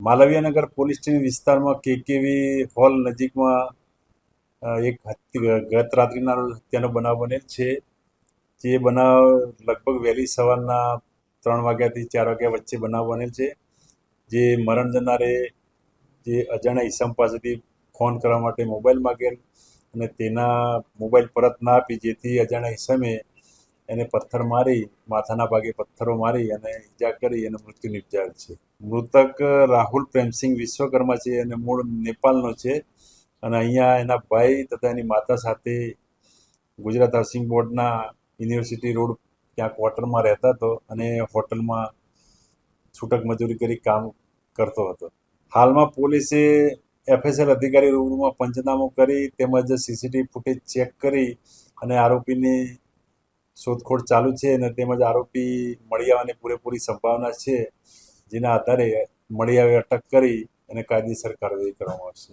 Malviyanagar police station વિસ્તારમાં KKV hall નજીકમાં એક ગત રાત્રિના રોજ હત્યાનો બનાવ બનેલ છે. જે બનાવ લગભગ વહેલી સવારના 3 વાગ્યાથી 4 વાગ્યા વચ્ચે બનાવ બનેલ છે. જે મરણ જનારે જે અજાણ્યા ઈસમ પાસેથી ફોન કરવા માટે મોબાઈલ માગેલ અને તેના મોબાઈલ પરત ના આપી, જેથી અજાણ્યા ઈસમે એને પથ્થર મારી, માથાના ભાગે પથ્થરો મારી અને ઈજા કરી અને મૃત્યુ નિપજાવેલ છે. મૃતક રાહુલ પ્રેમસિંહ વિશ્વકર્મા છે અને મૂળ નેપાળનો છે અને અહીંયા એના ભાઈ તથા એની માતા સાથે ગુજરાત હાઉસિંગ બોર્ડના યુનિવર્સિટી રોડ ત્યાં ક્વાર્ટરમાં રહેતા હતો અને હોટલમાં છૂટક મજૂરી કરી કામ કરતો હતો. હાલમાં પોલીસે FSL અધિકારી રૂબરૂમાં પંચનામું કરી તેમજ સીસીટીવી ફૂટેજ ચેક કરી અને આરોપીની શોધખોળ ચાલુ છે અને તેમજ આરોપી મળી આવવાની પૂરેપૂરી સંભાવના છે, જેના આધારે મળી આવે અટક કરી અને કાયદેસર કાર્યવાહી કરવામાં આવશે.